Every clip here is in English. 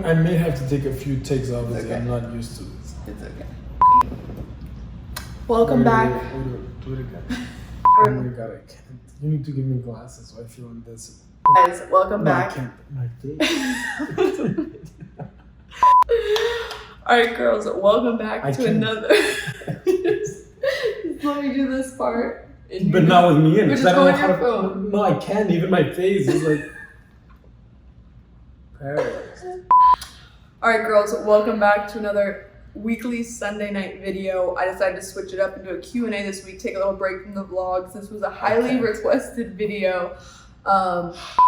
I may have to take a few takes, obviously. Okay. I'm not used to this. It's okay. Welcome back. Do it again. Oh my god, I can't. You need to give me glasses so I feel invincible. Guys, welcome back. I can't. My face. Alright, girls, welcome back I to can't. another. Just let me do this part. But not with me in it. But 'cause I just don't go know on how your to. phone. No, I can't. Even my face is like. paralyzed. Alright, girls, welcome back to another weekly Sunday night video. I decided to switch it up into a Q&A this week, take a little break from the vlogs. This was a highly requested video.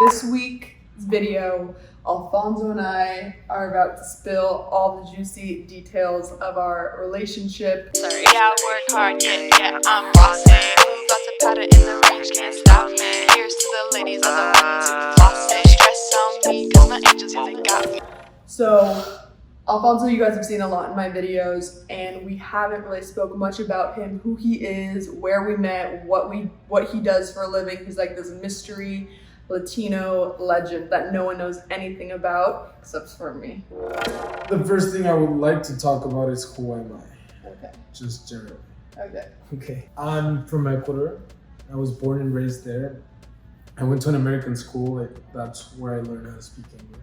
This week's video, Alfonso and I are about to spill all the juicy details of our relationship. Sorry. Yeah, I work hard, yeah, I'm bossy. Got the pattern in the range, can't stop me. Here's to the ladies of the ones who lost it. Stress on me, cause my angels, yeah, they got me. So, Alfonso, you guys have seen a lot in my videos, and we haven't really spoken much about him, who he is, where we met, what he does for a living. He's like this mystery Latino legend that no one knows anything about except for me. The first thing I would like to talk about is who am I? Okay. Just generally. Okay. Okay. I'm from Ecuador. I was born and raised there. I went to an American school. Like, that's where I learned how to speak English.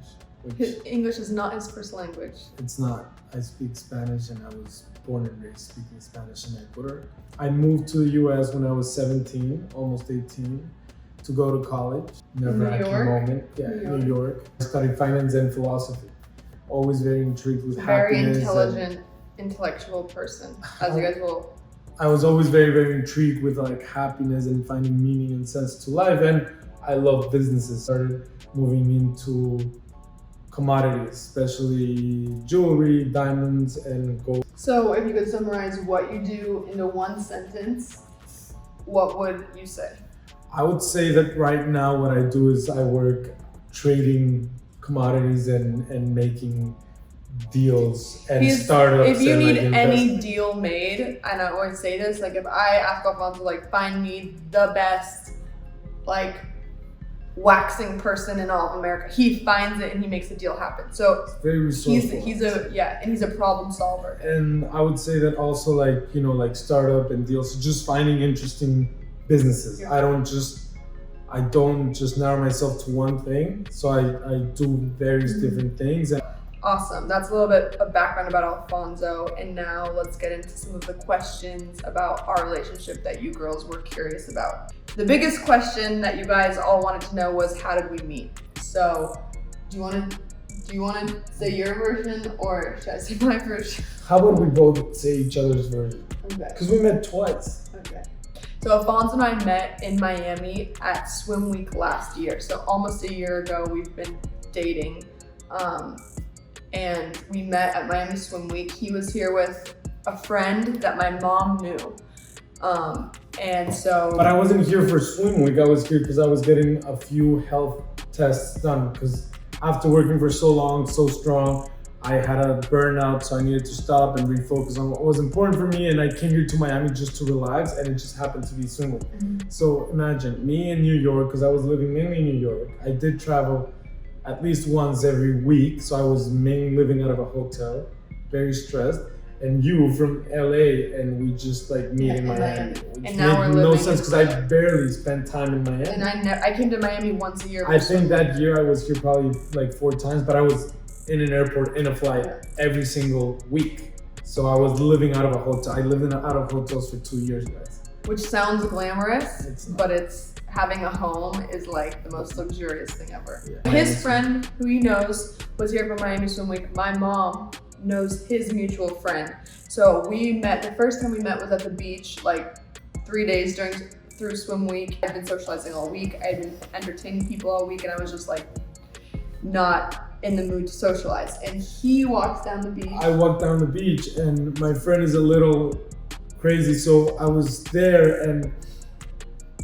His Which English is not his first language. it's not. I speak Spanish and I was born and raised speaking Spanish in Ecuador. I moved to the US when I was 17, almost 18, to go to college. Never New actually York? moment. Yeah, New York. I studied finance and philosophy. Always very intrigued with Very happiness. intelligent, intellectual person, as you guys will. I was always very, very intrigued with like happiness and finding meaning and sense to life. And I love businesses. Started moving into commodities, especially jewelry, diamonds, and gold. So, if you could summarize what you do into one sentence, what would you say? I would say that right now what I do is I work trading commodities and making deals and startups. If you and, need like, any invest- deal made, and I always say this, like if I ask Alfonso, like find me the best, like waxing person in all of America, he finds it and he makes the deal happen. So very resourceful. he's a problem solver. And I would say that also like, you know, like startup and deals, just finding interesting businesses. Yeah. I don't just narrow myself to one thing. So I do various different things. And Awesome. That's a little bit of background about Alfonso. And now let's get into some of the questions about our relationship that you girls were curious about. The biggest question that you guys all wanted to know was, how did we meet? So do you want to say your version or should I say my version? how about we both say each other's version? Okay. Because we met twice. Okay. So Alfonso and I met in Miami at Swim Week last year. So almost a year ago, we've been dating. And we met at Miami Swim Week. He was here with a friend that my mom knew. And so. But I wasn't here for swim week. I was here because I was getting a few health tests done. Because after working for so long, so strong, I had a burnout, so I needed to stop and refocus on what was important for me. And I came here to Miami just to relax, and it just happened to be swim week. Mm-hmm. So imagine me in New York, because I was living mainly in New York. I did travel at least once every week, so I was mainly living out of a hotel, very stressed. And you from LA, and we just like meet in Miami. Which And now made we're no living sense in because I barely spent time in Miami. And I came to Miami once a year. I think that year I was here probably like 4 times, but I was in an airport, in a flight every single week. So I was living out of a hotel. I lived out of hotels for 2 years, guys. Which sounds glamorous, It's not. but it's having a home is like the most luxurious thing ever. Yeah. His friend, who he knows, was here for Miami Swim Week. My mom knows his mutual friend. So we met, the first time we met was at the beach, like 3 days through Swim Week. I'd been socializing all week. I'd been entertaining people all week, and I was just like not in the mood to socialize. And he walks down the beach. I walked down the beach, and my friend is a little crazy, so I was there and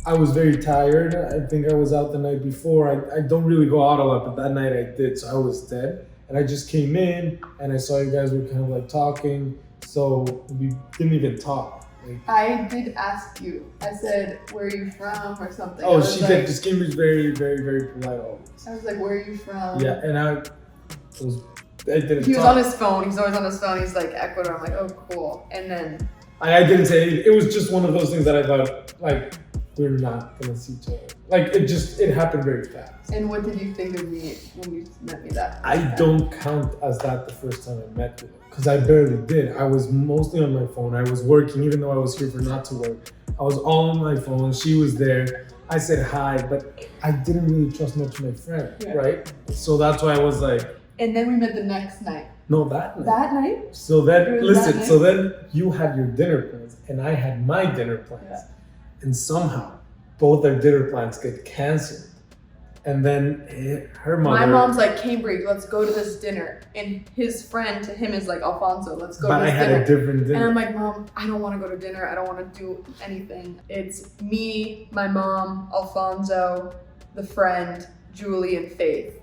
I was very tired. I think I was out the night before. I don't really go out a lot, but that night I did, so I was dead. And I just came in and I saw you guys were kind of like talking, so we didn't even talk. Like, I did ask you. I said, "Where are you from?" or something. oh, I was she like, did. Just came was very, very, very polite always. I was like, "Where are you from?" Yeah, and I was I didn't He was talk. on his phone. He's always on his phone. He's like, Ecuador. I'm like, oh, cool. And then I didn't say anything. It was just one of those things that I thought, like, we're not gonna see each other. Like, it happened very fast. And what did you think of me when you met me that I don't count as that the first time I met with him, because I barely did. I was mostly on my phone. I was working, even though I was here for not to work. I was all on my phone. She was there. I said hi, but I didn't really trust much my friend, right? So that's why I was like. And then we met the next night. No, that night. That night? So then, listen, that so then you had your dinner plans and I had my dinner plans. Yeah. And somehow both our dinner plans get canceled. And then her mother. My mom's like, Cambridge, let's go to this dinner. And his friend to him is like, Alfonso, let's go to this dinner. But I had a different dinner. And I'm like, Mom, I don't want to go to dinner. I don't want to do anything. It's me, my mom, Alfonso, the friend, Julie, and Faith.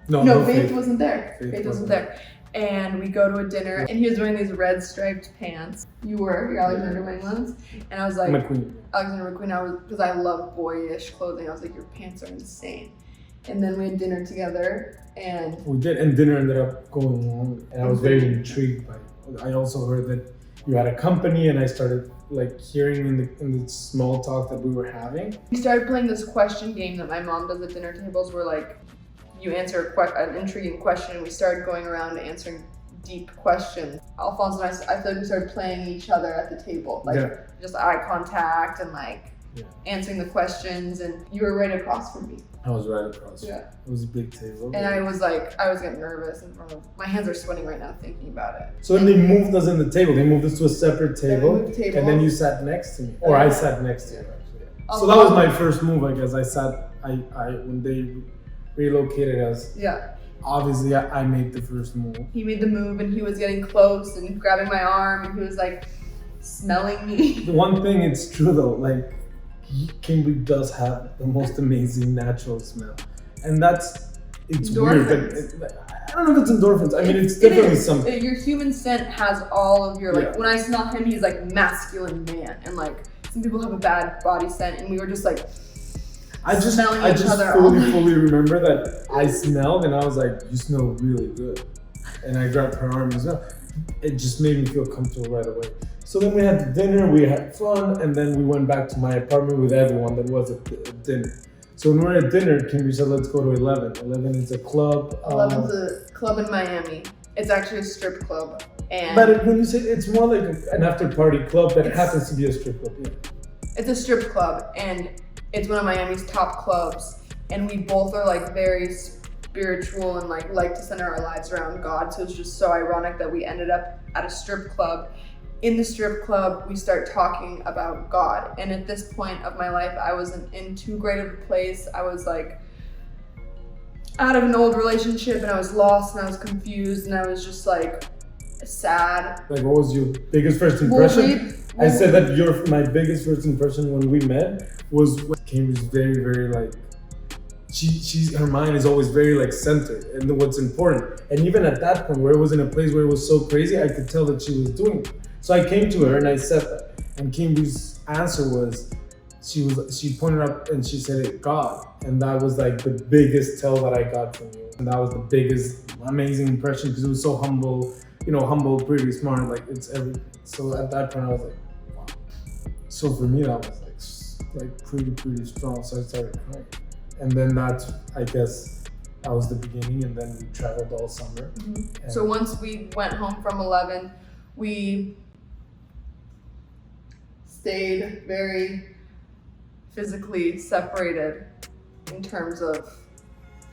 No, Faith wasn't there. Faith wasn't there. And we go to a dinner, and he was wearing these red striped pants. Your Alexander Wang ones. And I was like, McQueen. Alexander McQueen, because I love boyish clothing. I was like, your pants are insane. And then we had dinner together, and we did, and dinner ended up going long, and I was very intrigued by it. I also heard that you had a company, and I started like hearing in the small talk that we were having. We started playing this question game that my mom does at dinner tables, where like you answer an intriguing question, and we started going around answering deep questions. Alfonso and I feel like we started playing each other at the table, like just eye contact and like answering the questions, and you were right across from me. I was right across. Yeah. It was a big table. And I was getting nervous in front of, my hands are sweating right now thinking about it. So then they moved us in the table. They moved us to a separate table. And then you sat next to me. Or I sat next to you actually. So that was my first move, I guess. When they relocated us. Yeah. Obviously I made the first move. He made the move and he was getting close and grabbing my arm and he was like smelling me. The one thing, it's true though, like Cambridge does have the most amazing natural smell. And it's weird, but I don't know if it's endorphins. I mean, it's definitely something. Your human scent has all of your, like, when I smell him, he's like masculine man. And like, some people have a bad body scent and we were just like, I just fully remember that I smelled and I was like, you smell really good. And I grabbed her arm as well. It just made me feel comfortable right away. So then we had dinner, we had fun, and then we went back to my apartment with everyone that was at dinner. So when we were at dinner, Kimberly said, let's go to 11. 11 is a club. 11's a club in Miami. It's actually a strip club. But when you say it's more like an after party club that happens to be a strip club. Yeah. It's a strip club, and it's one of Miami's top clubs. And we both are like very spiritual and like to center our lives around God. So it's just so ironic that we ended up at a strip club. In the strip club, we start talking about God. And at this point of my life, I wasn't in too great of a place. I was like out of an old relationship and I was lost and I was confused and I was just like sad. Like, what was your biggest first impression? I said that my biggest first impression when we met was when Cambridge very, very like, her mind is always very like centered and what's important. And even at that point where it was in a place where it was so crazy, I could tell that she was doing it. So I came to her and I said that, and Cambridge's answer was, she pointed up and she said, God. And that was like the biggest tell that I got from you. And that was the biggest amazing impression because it was so humble, humble, pretty smart, like it's everything. So at that point I was like, wow. So for me that was like pretty strong. So I started crying. And then I guess that was the beginning, and then we traveled all summer. Mm-hmm. So once we went home from 11, we stayed very physically separated in terms of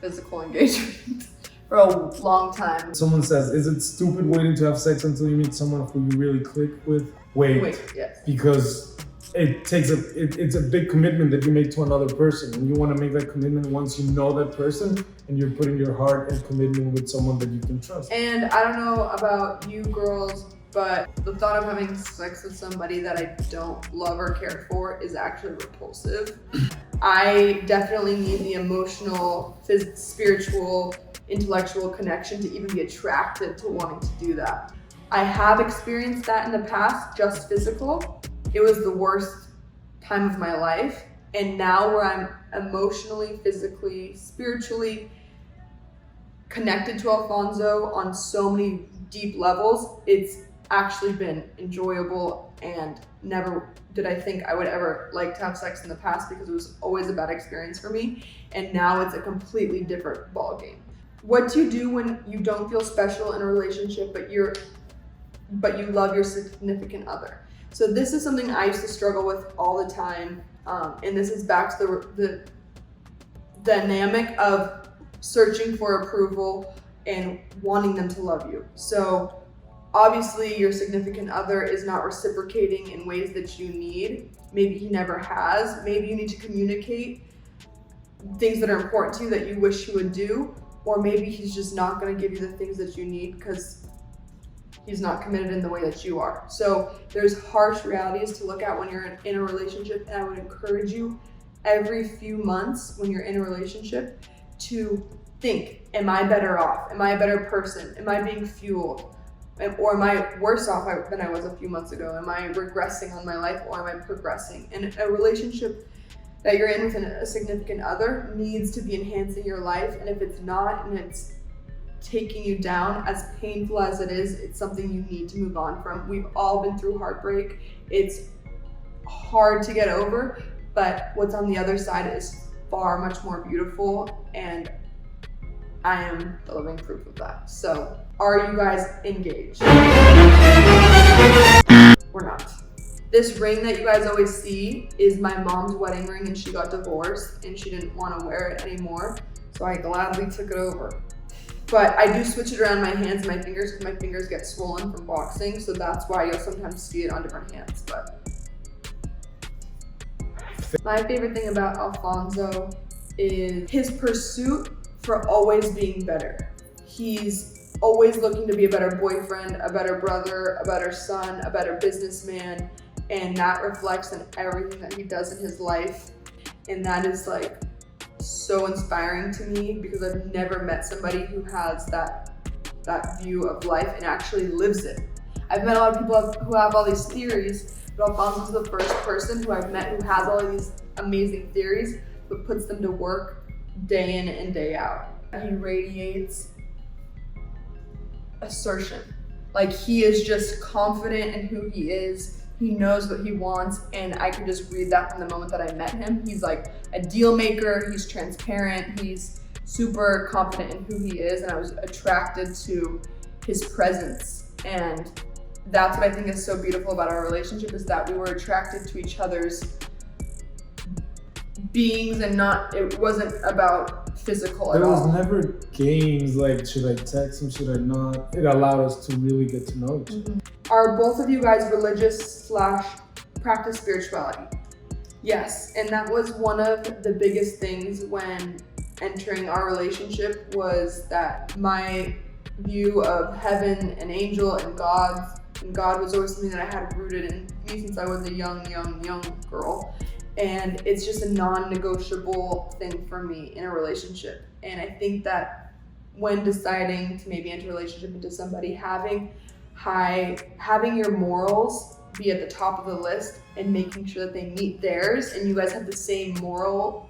physical engagement for a long time. Someone says, is it stupid waiting to have sex until you meet someone who you really click with? Wait, yes. Because it's a big commitment that you make to another person, and you want to make that commitment once you know that person and you're putting your heart and commitment with someone that you can trust. And I don't know about you girls, but the thought of having sex with somebody that I don't love or care for is actually repulsive. I definitely need the emotional, spiritual, intellectual connection to even be attracted to wanting to do that. I have experienced that in the past, just physical. It was the worst time of my life. And now where I'm emotionally, physically, spiritually connected to Alfonso on so many deep levels. It's actually been enjoyable, and never did I think I would ever like to have sex in the past because it was always a bad experience for me. And now it's a completely different ballgame. What do you do when you don't feel special in a relationship, but you love your significant other? So this is something I used to struggle with all the time. And this is back to the dynamic of searching for approval and wanting them to love you. So obviously your significant other is not reciprocating in ways that you need. Maybe he never has. Maybe you need to communicate things that are important to you that you wish he would do, or maybe he's just not going to give you the things that you need because he's not committed in the way that you are. So there's harsh realities to look at when you're in a relationship, and I would encourage you every few months when you're in a relationship to think, am I better off? Am I a better person? Am I being fueled? Or am I worse off than I was a few months ago? Am I regressing on my life, or am I progressing? And a relationship that you're in with a significant other needs to be enhancing your life. And if it's not, and it's taking you down, as painful as it is, it's something you need to move on from. We've all been through heartbreak. It's hard to get over, but what's on the other side is far much more beautiful, and I am the living proof of that. So, are you guys engaged? We're not. This ring that you guys always see is my mom's wedding ring, and she got divorced and she didn't want to wear it anymore, so I gladly took it over. But I do switch it around my hands and my fingers because my fingers get swollen from boxing, so that's why you'll sometimes see it on different hands. But my favorite thing about Alfonso is his pursuit for always being better. He's always looking to be a better boyfriend, a better brother, a better son, a better businessman, and that reflects in everything that he does in his life. And that is like so inspiring to me because I've never met somebody who has that view of life and actually lives it. I've met a lot of people who have all these theories, but Alfonso's the first person who I've met who has all of these amazing theories, but puts them to work day in and day out. He radiates assertion. Like, he is just confident in who he is. He knows what he wants, and I could just read that from the moment that I met him. He's like a deal maker, he's transparent, he's super confident in who he is, and I was attracted to his presence. And that's what I think is so beautiful about our relationship, is that we were attracted to each other's beings, and it wasn't about physical at all. There was never games like, should I text him, should I not? It allowed us to really get to know each other. Mm-hmm. Are both of you guys religious / practice spirituality? Yes, and that was one of the biggest things when entering our relationship, was that my view of heaven and angel and God was always something that I had rooted in me since I was a young girl. And it's just a non-negotiable thing for me in a relationship. And I think that when deciding to maybe enter a relationship into somebody, having your morals be at the top of the list and making sure that they meet theirs and you guys have the same moral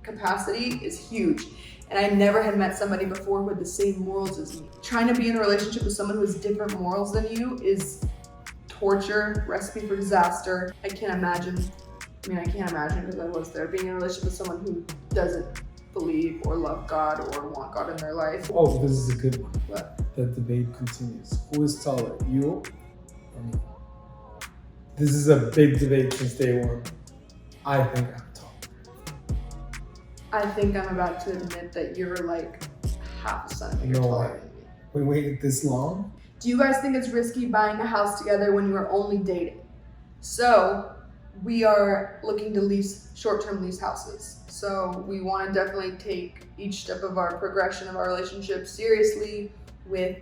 capacity is huge. And I never had met somebody before who had the same morals as me. Trying to be in a relationship with someone who has different morals than you is torture, recipe for disaster. I can't imagine because I was there, being in a relationship with someone who doesn't believe or love God or want God in their life. Oh, this is a good one. What? The debate continues. Who is taller, you or me? This is a big debate since day one. I think I'm tall. I think I'm about to admit that you're like half a centimeter No taller way. than me. We waited this long? Do you guys think it's risky buying a house together when you are only dating? So we are looking to lease short-term lease houses. So we want to definitely take each step of our progression of our relationship seriously with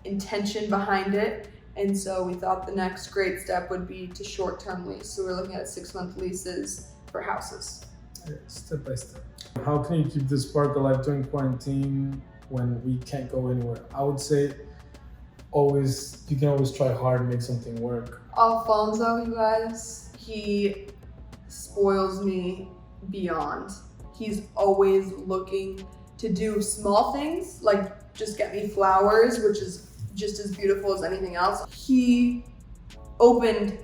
intention behind it. And so we thought the next great step would be to short-term lease. So we're looking at 6-month leases for houses. Yeah, step by step. How can you keep this spark alive during quarantine when we can't go anywhere? I would say you can always try hard and make something work. Alfonso, you guys, he spoils me beyond. He's always looking to do small things, like just get me flowers, which is just as beautiful as anything else. He opened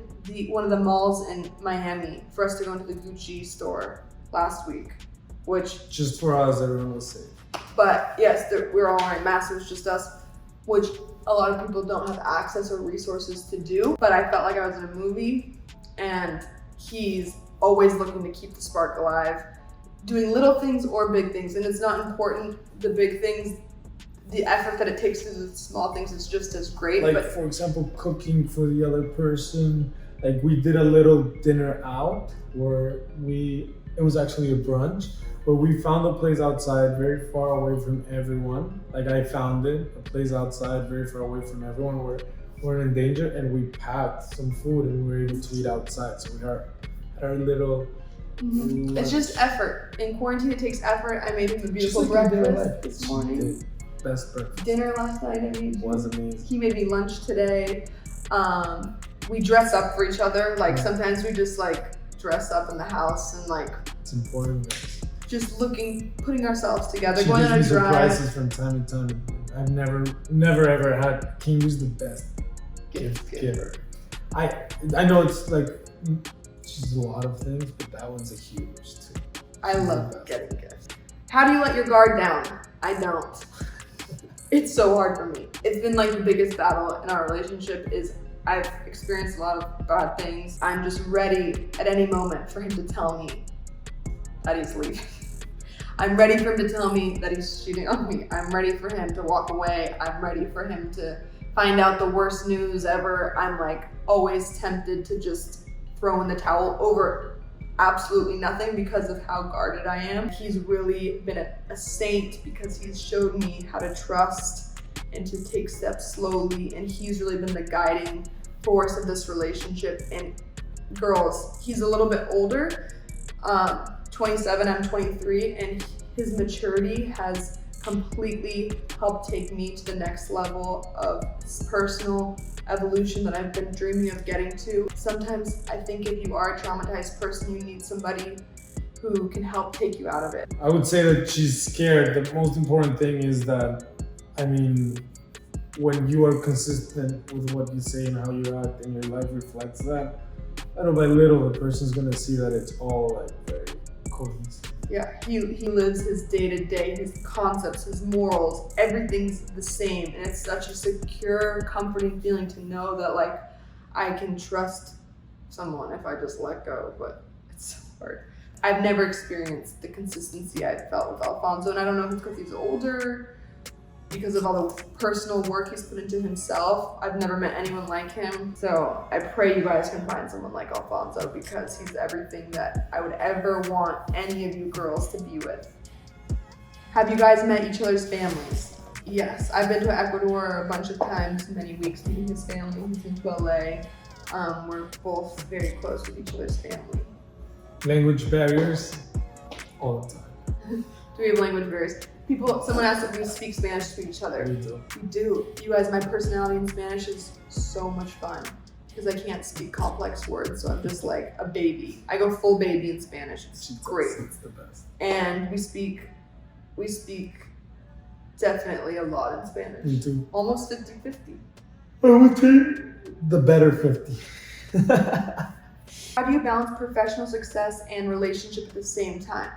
one of the malls in Miami for us to go into the Gucci store last week, which Just for us, everyone was safe. but yes, we're all wearing masks. It was just us, which a lot of people don't have access or resources to do. But I felt like I was in a movie, and he's always looking to keep the spark alive, doing little things or big things. And it's not important, the big things, the effort that it takes to do the small things is just as great. Like, but for example, cooking for the other person. Like, we did a little dinner out where it was actually a brunch, where we found a place outside very far away from everyone. Like, I found it, a place outside very far away from everyone where we're in danger, and we packed some food and we were able to eat outside. So we had our little it's just effort. In quarantine, it takes effort. I made him a beautiful Just like breakfast this morning. Best breakfast. Dinner last night, I made. Was amazing. He made me lunch today. We dress up for each other. Like sometimes we just like dress up in the house and like It's important. Guys. just putting ourselves together, She going on a gives me drive. surprises from time to time. I've never ever had. Kim's the best gift giver. I know it's like she's a lot of things, but that one's a huge too. I love getting gifts. How do you let your guard down? I don't. It's so hard for me. It's been like the biggest battle in our relationship is I've experienced a lot of bad things. I'm just ready at any moment for him to tell me that he's leaving. I'm ready for him to tell me that he's cheating on me. I'm ready for him to walk away. I'm ready for him to find out the worst news ever. I'm like always tempted to just throw in the towel over absolutely nothing because of how guarded I am. He's really been a saint because he's showed me how to trust and to take steps slowly, and he's really been the guiding force of this relationship. And girls, he's a little bit older, 27, I'm 23, and his maturity has completely helped take me to the next level of personal evolution that I've been dreaming of getting to. Sometimes I think if you are a traumatized person, you need somebody who can help take you out of it. I would say that she's scared. The most important thing is that, I mean, when you are consistent with what you say and how you act and your life reflects that, little by little, the person's gonna see that it's all like very cohesive. Yeah, he lives his day-to-day, his concepts, his morals, everything's the same. And it's such a secure, comforting feeling to know that like I can trust someone if I just let go, but it's so hard. I've never experienced the consistency I felt with Alfonso, and I don't know if it's because he's older, because of all the personal work he's put into himself. I've never met anyone like him. So I pray you guys can find someone like Alfonso because he's everything that I would ever want any of you girls to be with. Have you guys met each other's families? Yes, I've been to Ecuador a bunch of times, many weeks meeting his family. He's been to LA. We're both very close with each other's family. Language barriers, all the time. Do we have language barriers? Someone asked if we speak Spanish to each other. We do. We do. You guys, my personality in Spanish is so much fun because I can't speak complex words, so I'm just like a baby. I go full baby in Spanish. It's great. It's the best. And we speak definitely a lot in Spanish. Me too. Almost 50-50. I would say the better 50. How do you balance professional success and relationship at the same time?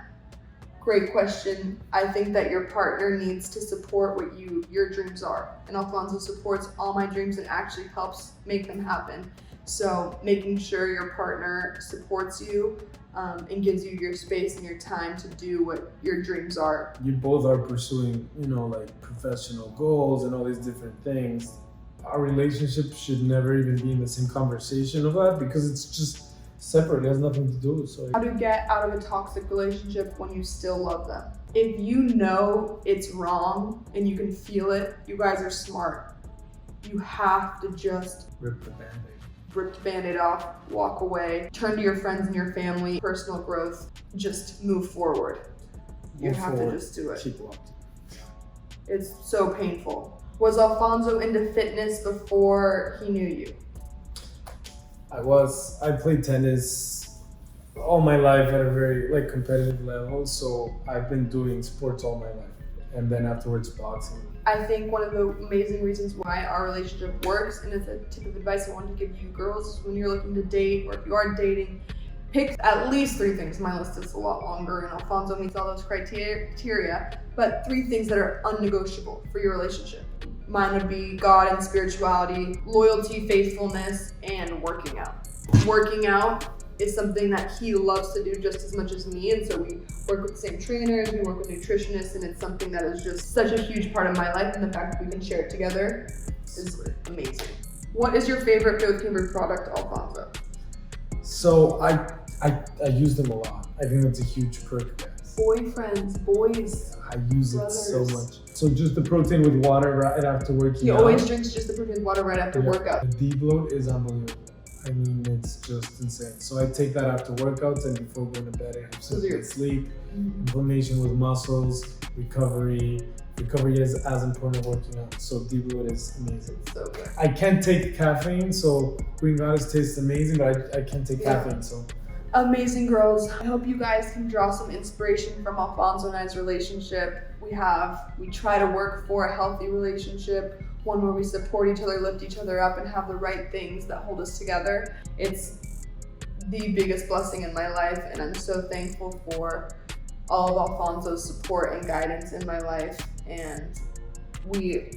Great question. I think that your partner needs to support what your dreams are. And Alfonso supports all my dreams and actually helps make them happen. So making sure your partner supports you and gives you your space and your time to do what your dreams are. You both are pursuing, like professional goals and all these different things. Our relationship should never even be in the same conversation of that because it's just separate. It has nothing to do. So how to get out of a toxic relationship when you still love them. If you know it's wrong and you can feel it, you guys are smart. You have to just rip the Band-Aid. Rip the Band-Aid off, walk away, turn to your friends and your family, personal growth, just move forward. You have to just do it. Keep walking. It's so painful. Was Alfonso into fitness before he knew you? I played tennis all my life at a very competitive level, so I've been doing sports all my life. and then afterwards boxing. I think one of the amazing reasons why our relationship works, and it's a tip of advice I want to give you girls, is when you're looking to date or if you are dating, pick at least 3 things. My list is a lot longer and Alfonso meets all those criteria, but 3 things that are unnegotiable for your relationship. Mine would be God and spirituality, loyalty, faithfulness, and working out. Working out is something that he loves to do just as much as me, and so we work with the same trainers, we work with nutritionists, and it's something that is just such a huge part of my life, and the fact that we can share it together is amazing. What is your favorite Fit with Kimberly product, Alfonso? So I use them a lot. I think that's a huge perk, guys. Boyfriends, boys. I use it so Brothers. much. So just the protein with water right after working He out. always drinks just the protein with water right after workout. The deload is unbelievable. I mean, it's just insane. So I take that after workouts and before going to bed. I have some good sleep, inflammation with muscles, recovery. Recovery is as important as working out. So deload is amazing. So good. I can't take caffeine, so Green Goddess tastes amazing, but I can't take caffeine, so. Amazing girls. I hope you guys can draw some inspiration from Alfonso and I's relationship. We try to work for a healthy relationship, one where we support each other, lift each other up, and have the right things that hold us together. It's the biggest blessing in my life, and I'm so thankful for all of Alfonso's support and guidance in my life. And we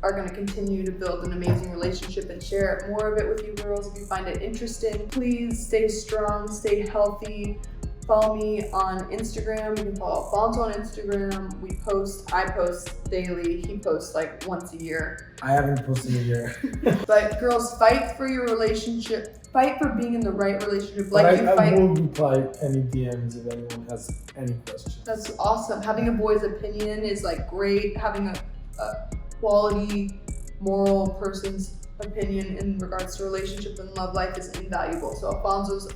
are going to continue to build an amazing relationship and share more of it with you girls. If you find it interesting, please stay strong, stay healthy. Follow me on Instagram. You can follow Alfonso on Instagram. I post daily. He posts like once a year. I haven't posted a year. But girls, fight for your relationship. Fight for being in the right relationship. But Like you I fight. will reply any DMs if anyone has any questions. That's awesome. Having a boy's opinion is like great. Having a quality, moral person's opinion in regards to relationship and love life is invaluable. So Alfonso's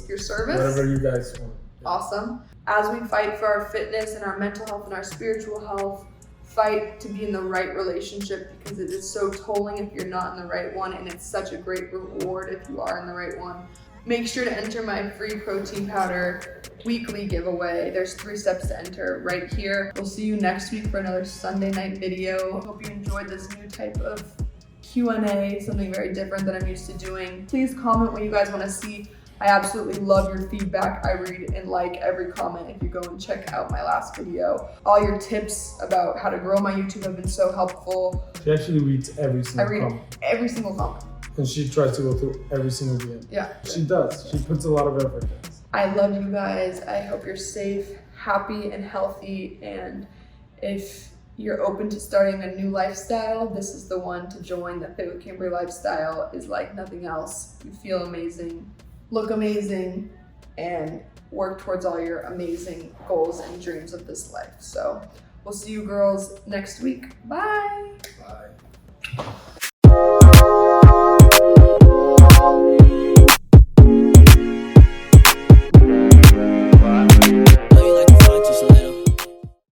your service. Whatever you guys want. Awesome. As we fight for our fitness and our mental health and our spiritual health, fight to be in the right relationship, because it is so tolling if you're not in the right one, and it's such a great reward if you are in the right one. Make sure to enter my free protein powder weekly giveaway. There's 3 steps to enter right here. We'll see you next week for another Sunday night video. Hope you enjoyed this new type of Q&A, something very different than I'm used to doing. Please comment what you guys want to see. I absolutely love your feedback. I read and like every comment if you go and check out my last video. All your tips about how to grow my YouTube have been so helpful. She actually reads every single comment. Every single comment. And she tries to go through every single DM. Yeah. She does. She puts a lot of effort, guys. I love you guys. I hope you're safe, happy, and healthy. And if you're open to starting a new lifestyle, this is the one to join. The Fit with Kimberly lifestyle is like nothing else. You feel amazing, look amazing, and work towards all your amazing goals and dreams of this life. So we'll see you girls next week. Bye. Bye.